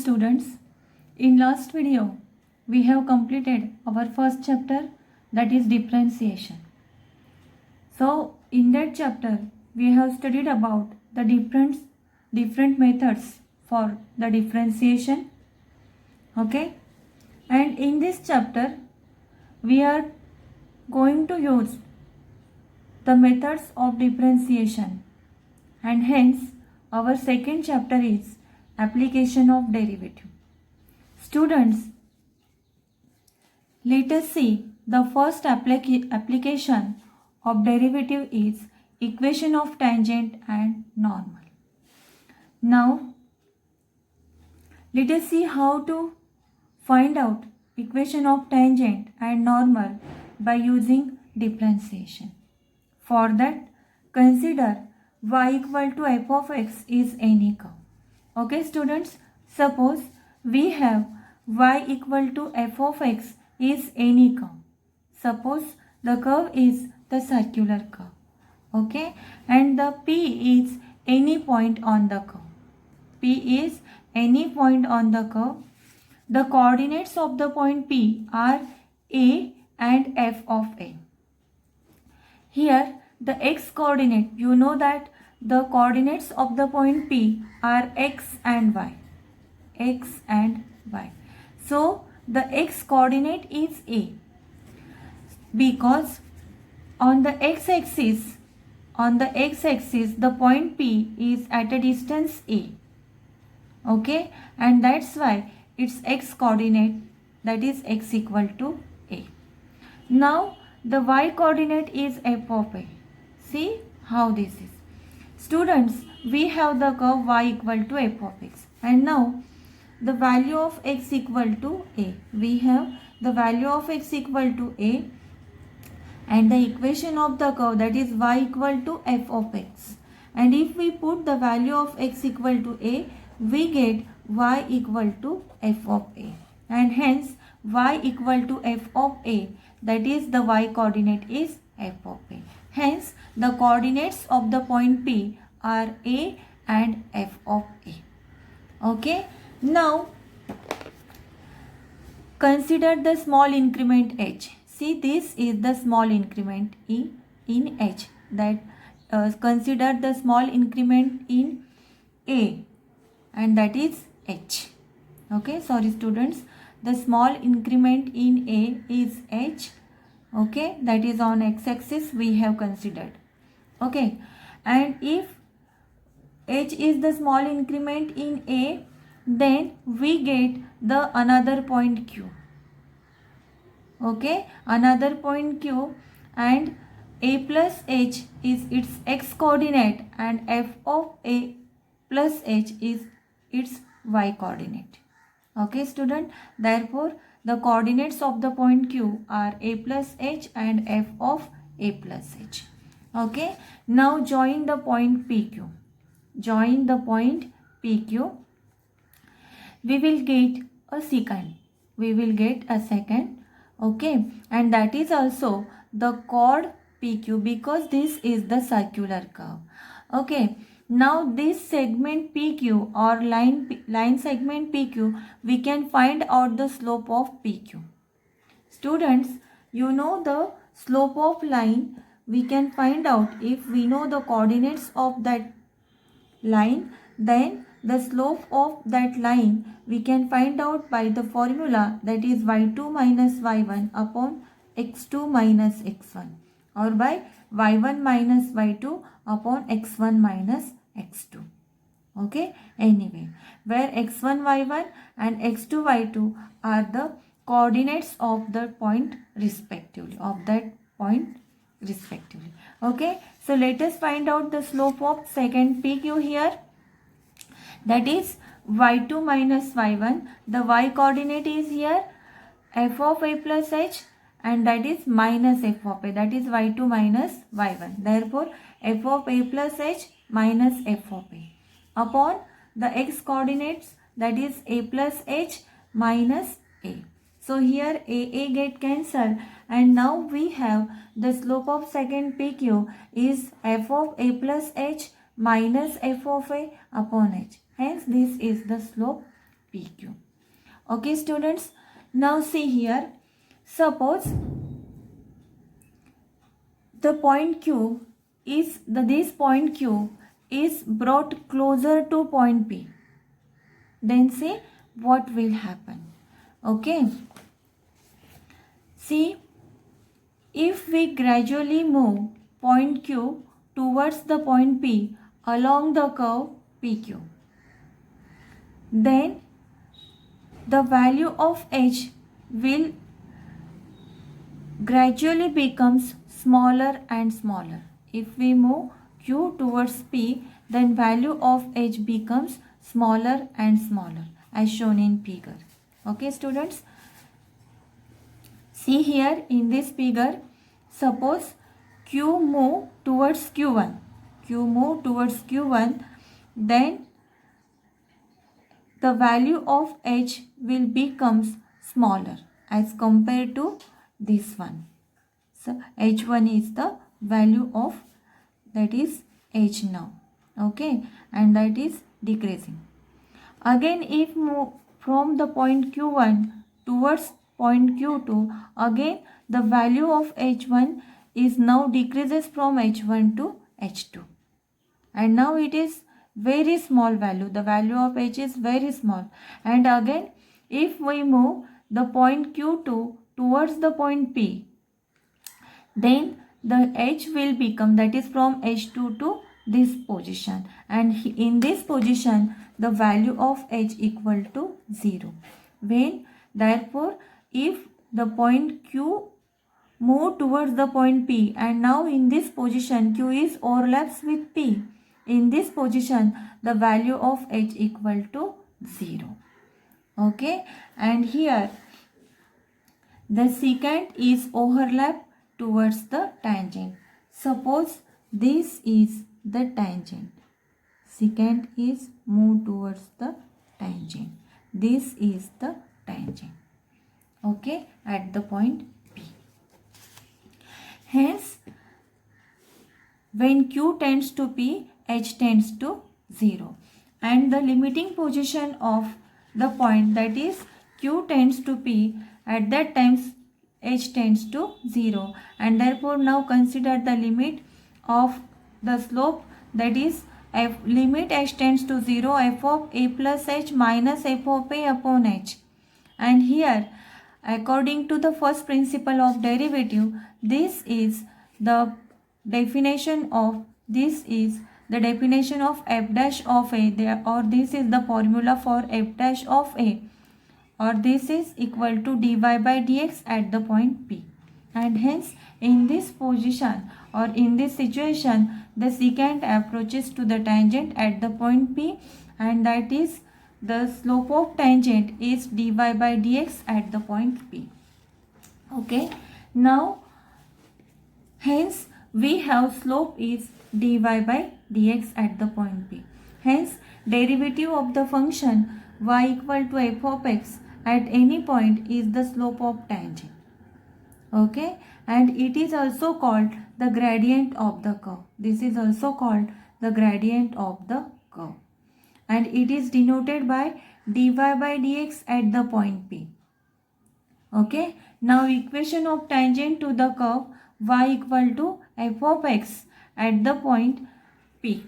students, in last video we have completed our first chapter, that is differentiation. So in that chapter we have studied about the different methods for the differentiation. Okay, and in this chapter we are going to use the methods of differentiation, and hence our second chapter is application of derivative. Students, let us see the first application of derivative is equation of tangent and normal. Now let us see how to find out equation of tangent and normal by using differentiation. For that, consider y equal to f of x is any curve. Okay students, suppose we have y equal to f of x is any curve. Suppose the curve is the circular curve. Okay, and the p is any point on the curve. P is any point on the curve. The coordinates of the point P are a and f of a. Here the x coordinate, you know that the coordinates of the point P are x and y. X and y. So the x coordinate is a, because on the x-axis the point P is at a distance a. Okay, and that's why its x coordinate, that is x equal to a. Now the y coordinate is f of a. See how this is. Students, we have the curve y equal to f of x, and now the value of x equal to a. We have the value of x equal to a, and the equation of the curve, that is y equal to f of x. And if we put the value of x equal to a, we get y equal to f of a, and hence y equal to f of a, that is the y coordinate is f of a. Hence the coordinates of the point P are a and f of a. Okay, now consider the small increment h. See, this is the small increment in h. That consider the small increment in a, and that is h. Okay, sorry students, the small increment in a is h. Okay, that is on x-axis we have considered. Okay, and if h is the small increment in a, then we get the another point q. Okay, another point q, and a plus h is its x coordinate, and f of a plus h is its y coordinate. Okay student, therefore the coordinates of the point q are a plus h and f of a plus h. Okay, now join the point pq. Join the point pq. We will get a secant. We will get a secant. Okay, and that is also the chord pq, because this is the circular curve. Okay, now this segment PQ or line segment PQ, we can find out the slope of PQ. Students, you know the slope of line we can find out if we know the coordinates of that line. Then the slope of that line we can find out by the formula, that is y2 minus y1 upon x2 minus x1, or by y1 minus y2 upon x1 minus x2. Okay, anyway, where x1 y1 and x2 y2 are the coordinates of the point respectively, of that point respectively. Okay, so let us find out the slope of second PQ here, that is y2 minus y1. The y coordinate is here f of a plus h, and that is minus f of a, that is y2 minus y1. Therefore f of a plus h minus f of a upon the x coordinates, that is a plus h minus a. So here a get cancelled, and now we have the slope of second PQ is f of a plus h minus f of a upon h. Hence this is the slope PQ. Okay students, now see here, suppose the point Q is this point Q is brought closer to point P. Then see what will happen. Okay. See, if we gradually move point Q towards the point P along the curve PQ, then the value of H will gradually becomes smaller and smaller. If we move Q towards P, then value of H becomes smaller and smaller as shown in figure. Okay students, see here in this figure, suppose Q move towards Q1, then the value of H will becomes smaller as compared to this one. So H1 is the value of that is H now. Okay, and that is decreasing. Again, if move from the point Q1 towards point Q2, again the value of H1 is now decreases from H1 to H2. And now it is very small value. The value of H is very small. And again, if we move the point Q2 towards the point P, then the H will become, that is from H2 to this position, and in this position the value of H equal to 0. When therefore if the point Q move towards the point P, and now in this position Q is overlaps with P, in this position the value of H equal to 0. Okay, and here the secant is overlap towards the tangent. Suppose this is the tangent, secant is moved towards the tangent, this is the tangent, okay, at the point P. Hence when Q tends to P, H tends to 0, and the limiting position of the point, that is Q tends to P, at that time H tends to 0, and therefore now consider the limit of the slope, that is f limit H tends to 0, f of A plus H minus f of A upon H. And here according to the first principle of derivative, this is the definition of f dash of A there, or this is the formula for f dash of A, or this is equal to dy by dx at the point P. And hence in this position or in this situation, the secant approaches to the tangent at the point P, and that is the slope of tangent is dy by dx at the point P. Okay, now hence we have slope is dy by dx at the point P. Hence derivative of the function y equal to f of x at any point is the slope of tangent. Okay, and it is also called the gradient of the curve. This is also called the gradient of the curve, and it is denoted by dy by dx at the point P. Okay, now equation of tangent to the curve y equal to f of x at the point P,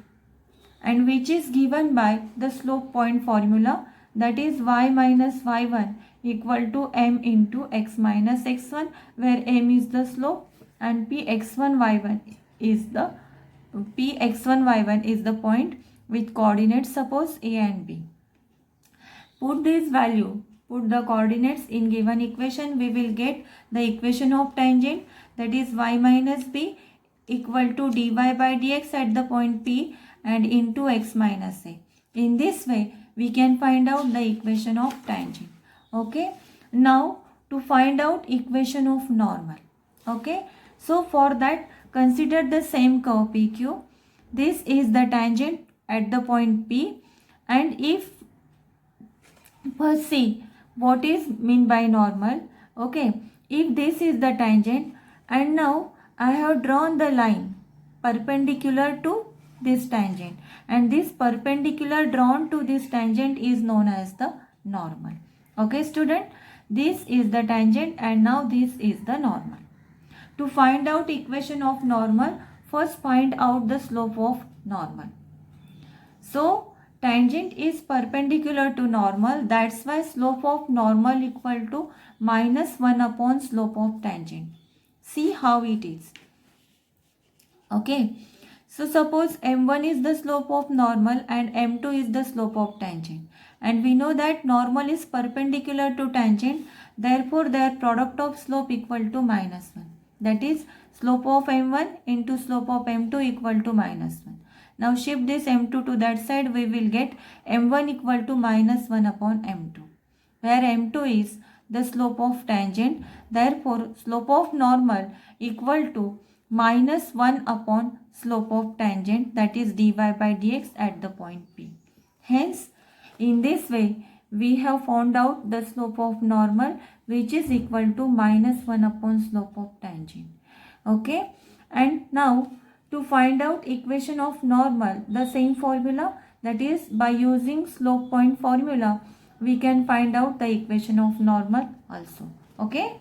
and which is given by the slope point formula, that is y minus y1 equal to m into x minus x1, where m is the slope and px1 y1 is the point with coordinates, suppose a and b. Put the coordinates in given equation, we will get the equation of tangent, that is y minus b equal to dy by dx at the point P and into x minus a. In this way we can find out the equation of tangent. Okay, now to find out equation of normal. Okay, so for that consider the same curve PQ. This is the tangent at the point P, and if first see what is mean by normal. Okay, if this is the tangent, and now I have drawn the line perpendicular to this tangent, and this perpendicular drawn to this tangent is known as the normal. Okay student, this is the tangent and now this is the normal. To find out equation of normal, first find out the slope of normal. So tangent is perpendicular to normal, that's why slope of normal equal to minus 1 upon slope of tangent. See how it is. Okay. So suppose m1 is the slope of normal and m2 is the slope of tangent. And we know that normal is perpendicular to tangent. Therefore, their product of slope equal to minus 1. That is slope of m1 into slope of m2 equal to minus 1. Now shift this m2 to that side. We will get m1 equal to minus 1 upon m2. Where m2 is the slope of tangent. Therefore, slope of normal equal to minus 1 upon slope of tangent, that is dy by dx at the point P. Hence, in this way, we have found out the slope of normal, which is equal to minus 1 upon slope of tangent. Okay. And now, to find out equation of normal, the same formula, that is by using slope point formula, we can find out the equation of normal also. Okay.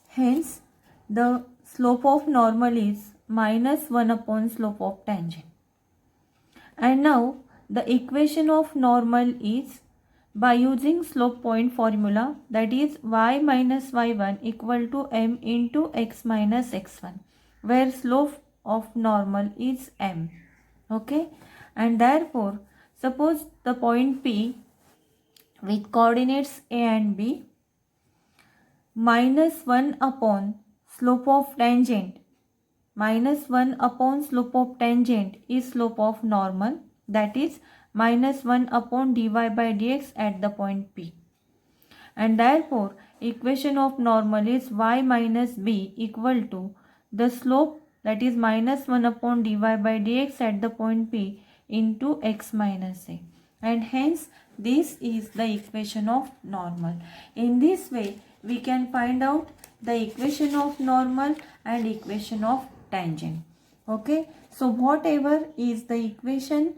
Hence, the slope of normal is minus 1 upon slope of tangent. And now, the equation of normal is by using slope point formula, that is y minus y1 equal to m into x minus x1, where slope of normal is m. Okay. And therefore, suppose the point P with coordinates a and b, minus 1 upon slope of tangent, minus 1 upon slope of tangent is slope of normal, that is minus 1 upon dy by dx at the point P. And therefore, equation of normal is y minus b equal to the slope, that is minus 1 upon dy by dx at the point P into x minus a. And hence, this is the equation of normal. In this way, we can find out the equation of normal and equation of tangent. Okay. So, whatever is the equation,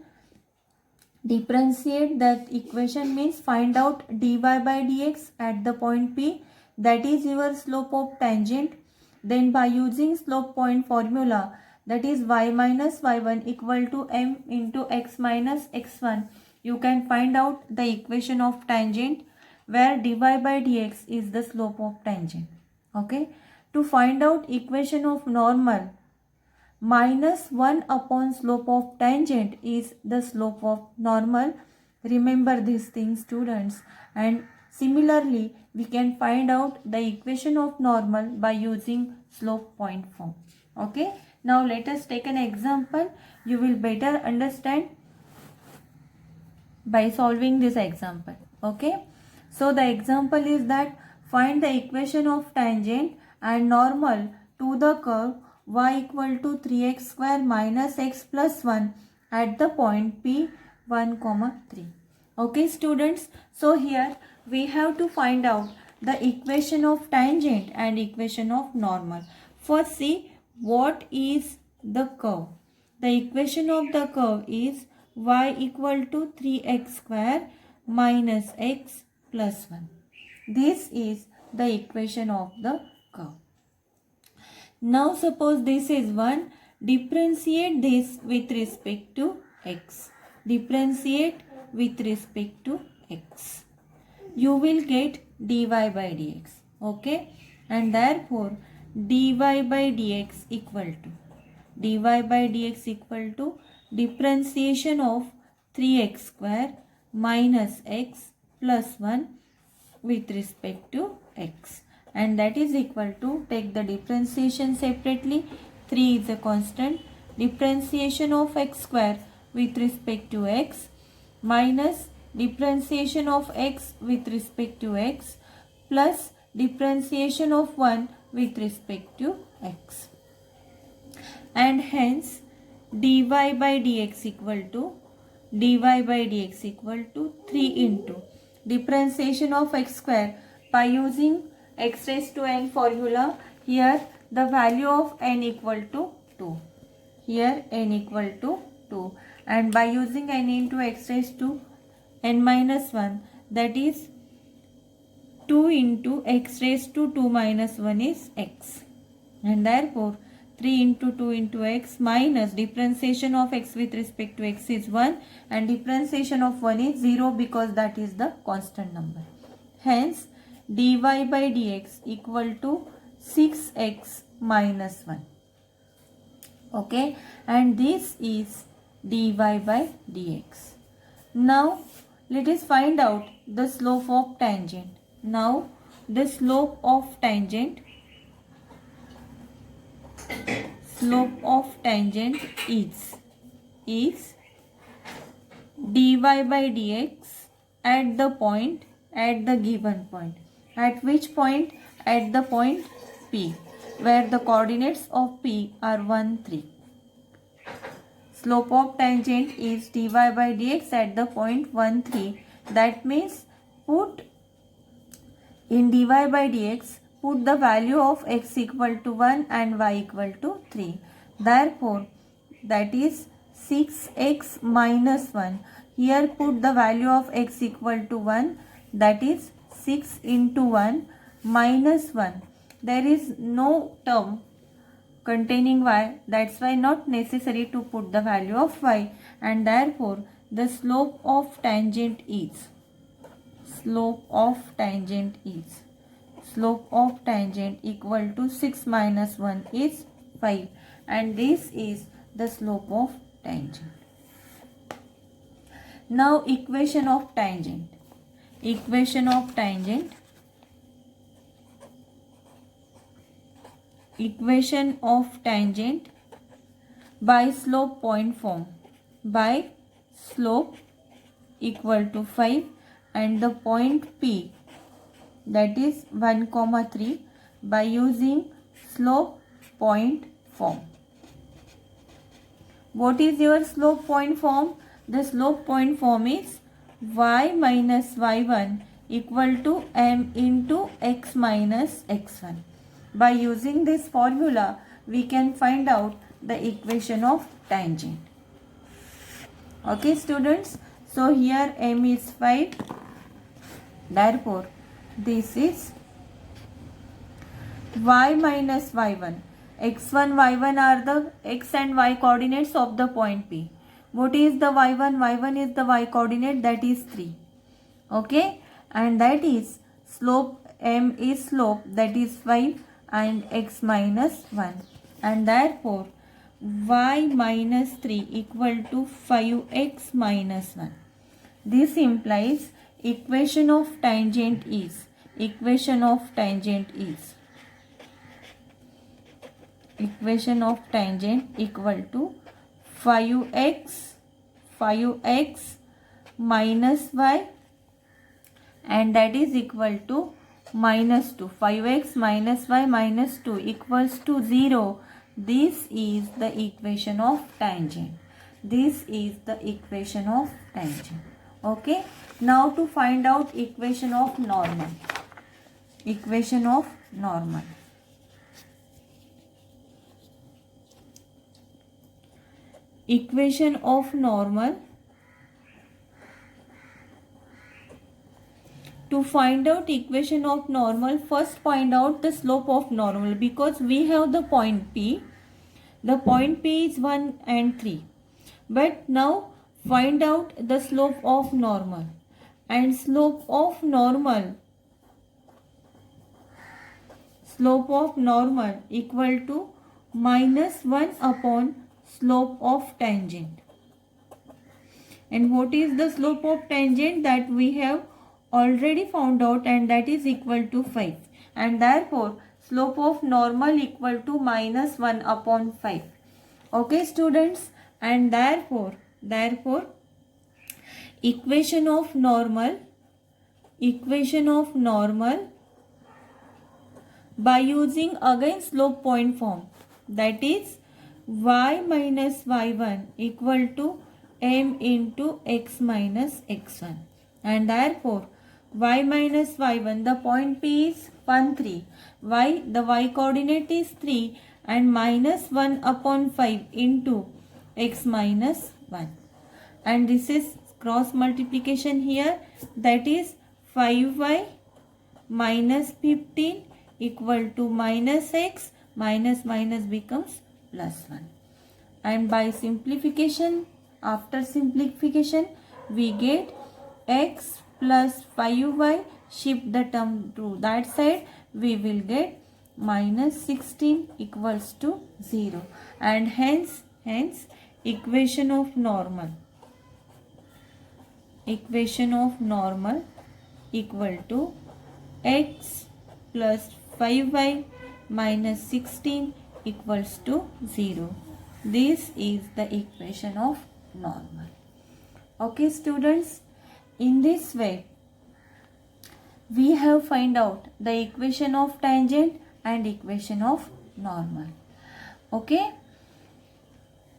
differentiate that equation, means find out dy by dx at the point P, that is your slope of tangent. Then by using slope point formula, that is y minus y1 equal to m into x minus x1, you can find out the equation of tangent, where dy by dx is the slope of tangent. Okay. To find out equation of normal, minus 1 upon slope of tangent is the slope of normal. Remember these things, students. And similarly, we can find out the equation of normal by using slope point form. Okay. Now let us take an example. You will better understand by solving this example. Okay. So the example is that find the equation of tangent and normal to the curve y equal to 3x square minus x plus 1 at the point P 1, 3. Okay students. So here we have to find out the equation of tangent and equation of normal. First see what is the curve. The equation of the curve is y equal to 3x square minus x plus 1. This is the equation of the curve. Now suppose this is 1, differentiate this with respect to x. Differentiate with respect to x. You will get dy by dx. Okay. And therefore dy by dx equal to differentiation of 3x square minus x plus 1 with respect to x. And that is equal to, take the differentiation separately, 3 is a constant, differentiation of x square with respect to x minus differentiation of x with respect to x plus differentiation of 1 with respect to x. And hence dy by dx equal to 3 into differentiation of x square by using x raised to n formula. Here the value of n equal to 2. Here n equal to 2. 2, and by using n into x raised to n minus 1, that is 2 into x raised to 2 minus 1 is x, and therefore 3 into 2 into x minus differentiation of x with respect to x is 1 and differentiation of 1 is 0 because that is the constant number. Hence dy by dx equal to 6x minus 1. Okay, and this is dy by dx. Now let us find out the slope of tangent. Now the slope of tangent is dy by dx at the given point. At which point? At the point P, where the coordinates of P are 1, 3. Slope of tangent is dy by dx at the point 1, 3. That means put in dy by dx, put the value of x equal to 1 and y equal to 3. Therefore, that is 6x minus 1. Here put the value of x equal to 1, that is 6 into 1 minus 1. There is no term containing y, that's why not necessary to put the value of y, and therefore the slope of tangent equal to 6 minus 1 is 5, and this is the slope of tangent. Now equation of tangent by slope point form, by slope equal to 5 and the point P, that is 1, 3, by using slope point form. What is your slope point form? The slope point form is y minus y1 equal to m into x minus x1. By using this formula, we can find out the equation of tangent. Okay, students. So here m is 5. Therefore, this is y minus y1. x1, y1 are the x and y coordinates of the point P. What is the y1? y1 is the y coordinate, that is 3. Okay, and that is slope, m is slope, that is 5 and x minus 1, and therefore y minus 3 equal to 5x minus 1. This implies equation of tangent is equal to 5x minus y, and that is equal to minus 2. 5x minus y minus 2 equals to 0. This is the equation of tangent. Okay. Now to find out equation of normal. To find out equation of normal, first find out the slope of normal, because we have the point P. The point P is 1 and 3. But now find out the slope of normal. And slope of normal equal to minus 1 upon slope of tangent. And what is the slope of tangent? That we have already found out, and that is equal to 5. And therefore slope of normal equal to minus 1 upon 5. Okay, students, and therefore equation of normal by using again slope point form, that is y minus y1 equal to m into x minus x1, and therefore y minus y1, the point P is 1, 3, y, the y coordinate is 3, and minus 1 upon 5 into x minus 1. And this is cross multiplication here, that is 5y minus 15 equal to minus x, minus minus becomes plus 1. And by simplification, after simplification, we get x plus 5y, shift the term to that side, we will get minus 16 equals to 0. And hence equation of normal equal to x plus 5y minus 16 equals to 0. This is the equation of normal. Okay students, in this way we have find out the equation of tangent and equation of normal. Okay,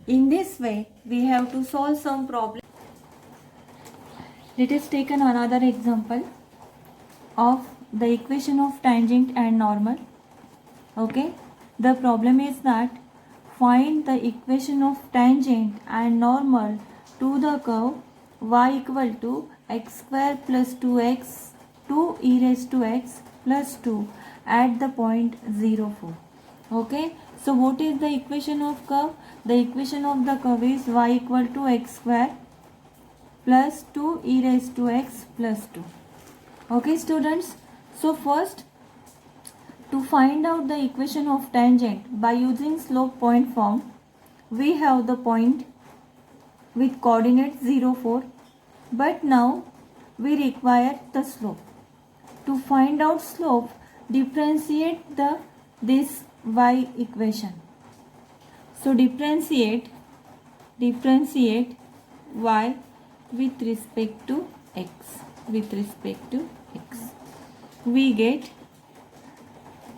in this way we have to solve some problem. Let us take another example of the equation of tangent and normal. Okay, the problem is that find the equation of tangent and normal to the curve y equal to x square plus 2x 2 e raised to x plus 2 at the point 0, 4. Okay, so what is the equation of curve? The equation of the curve is y equal to x square plus 2 e raised to x plus 2. Okay students, so first to find out the equation of tangent by using slope point form, we have the point with coordinate 0, 4, but now we require the slope. To find out slope, differentiate this y equation. So differentiate y with respect to x. We get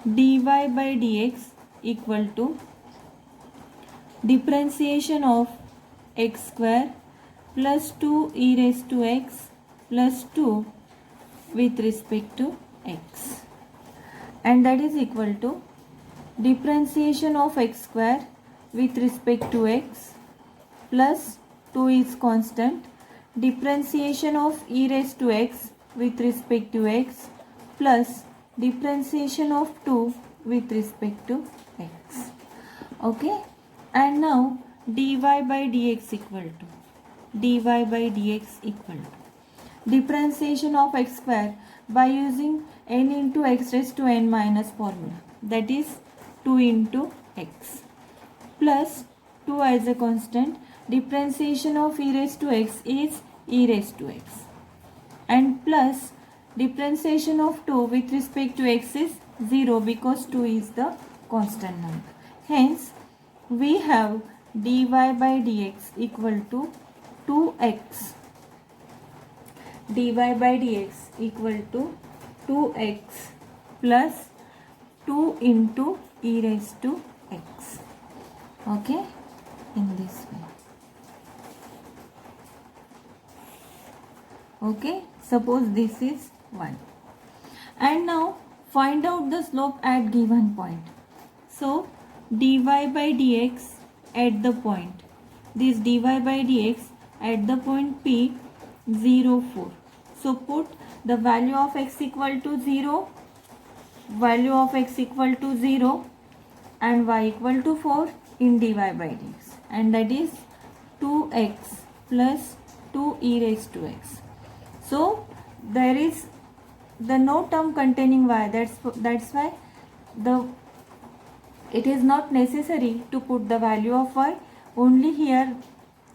dy by dx equal to differentiation of x square plus 2 e raised to x plus 2 with respect to x, and that is equal to differentiation of x square with respect to x plus 2 is constant, differentiation of e raised to x with respect to x plus differentiation of 2 with respect to x. Okay, and now dy by dx equal to differentiation of x square by using n into x raised to n minus formula, that is 2 into x plus 2 as a constant, differentiation of e raised to x is e raised to x, and plus differentiation of 2 with respect to x is 0 because 2 is the constant number. Hence we have dy by dx equal to 2x, dy by dx equal to 2x plus 2 into e raised to x. Okay, in this way. Okay, suppose this is 1. And now find out the slope at given point. So dy by dx at the point, this dy by dx at the point P 0, 4. So put the value of x equal to 0, and y equal to 4 in dy by dx, and that is 2x plus 2 e raised to x. So there is the no term containing y, that's why it is not necessary to put the value of y. Only here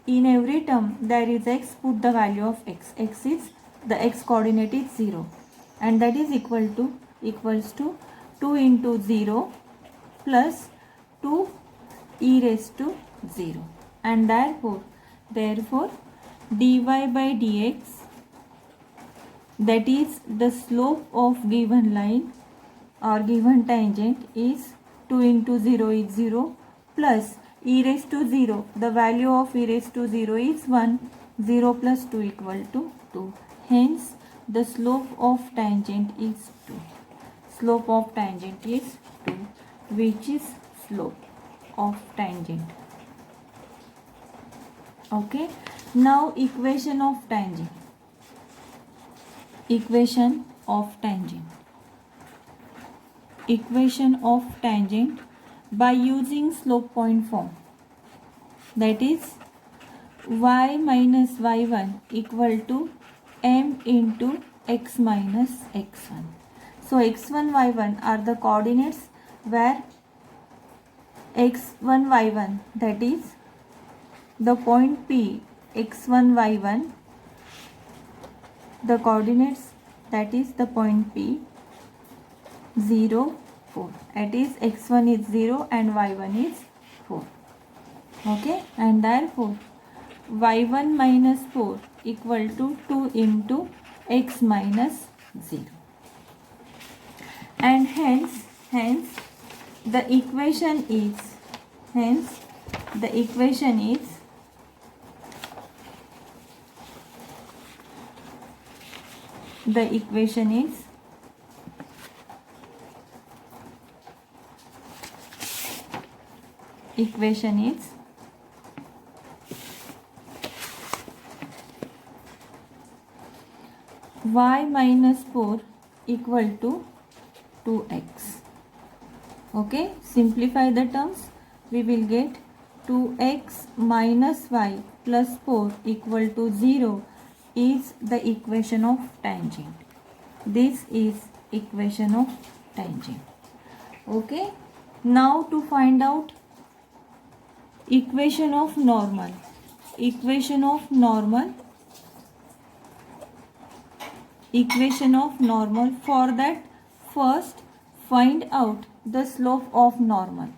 in every term there is x, put the value of x. X is the x coordinate is 0, and that is equals to 2 into 0 plus 2 e raised to 0, and therefore dy by dx, that is the slope of given line or given tangent, is 2 into 0 is 0 plus e raised to 0, the value of e raised to 0 is 1, 0 plus 2 equal to 2. Hence the slope of tangent is 2. Slope of tangent is 2, which is slope of tangent. Okay, now equation of tangent. Equation of tangent. Equation of tangent by using slope point form, that is y minus y1 equal to m into x minus x1. So x1 y1 are the coordinates where x1 y1, that is the point P x1 y1, the coordinates, that is the point P 0 4, that is x1 is 0 and y1 is 4. Okay, and therefore y1 minus 4 equal to 2 into x minus 0, and hence the equation is equation is y minus 4 equal to 2x. Okay, simplify the terms. We will get 2x minus y plus 4 equal to 0 is the equation of tangent. This is equation of tangent. Okay, now to find out equation of normal. Equation of normal. For that, first find out the slope of normal.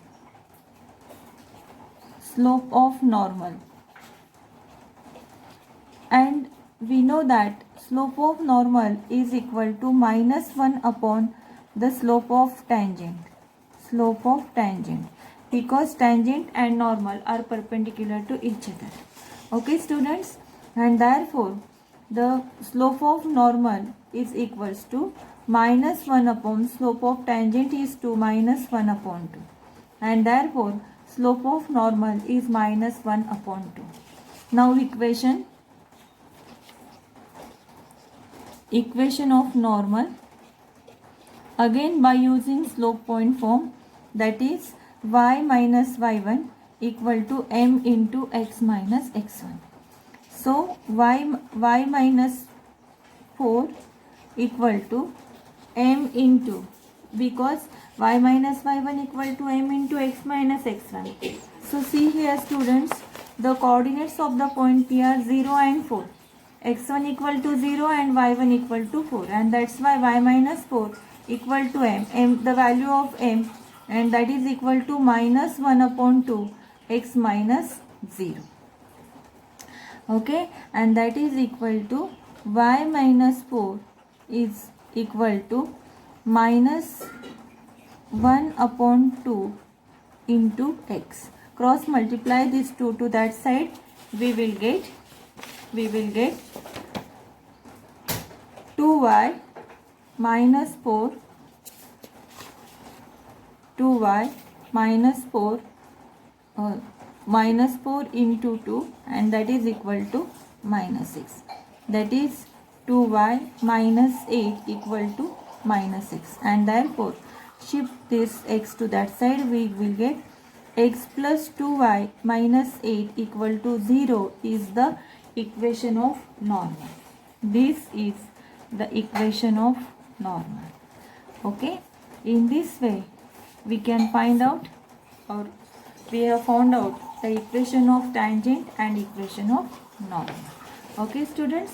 And we know that slope of normal is equal to minus 1 upon the slope of tangent. Because tangent and normal are perpendicular to each other. Okay, students, and therefore the slope of normal is equals to minus 1 upon slope of tangent is 2 minus 1 upon 2, and therefore slope of normal is minus 1 upon 2. Now equation of normal, again by using slope point form, that is y minus y1 equal to m into x minus x1. So y minus 4 equal to m into, because y minus y1 equal to m into x minus x1. So see here students, the coordinates of the point P are 0 and 4. x1 equal to 0 and y1 equal to 4, and that's why y minus 4 equal to m, the value of m, and that is equal to minus 1 upon 2 x minus 0. Okay, and that is equal to y minus 4 is equal to minus 1 upon 2 into x. Cross multiply this 2 to that side, we will get 2y minus 4 minus 4 into 2, and that is equal to minus 6. That is 2y minus 8 equal to minus 6, and therefore shift this x to that side, we will get x plus 2y minus 8 equal to 0 is the equation of normal. This is the equation of normal. Okay, in this way we can find out, or we have found out, the equation of tangent and equation of normal. Okay students.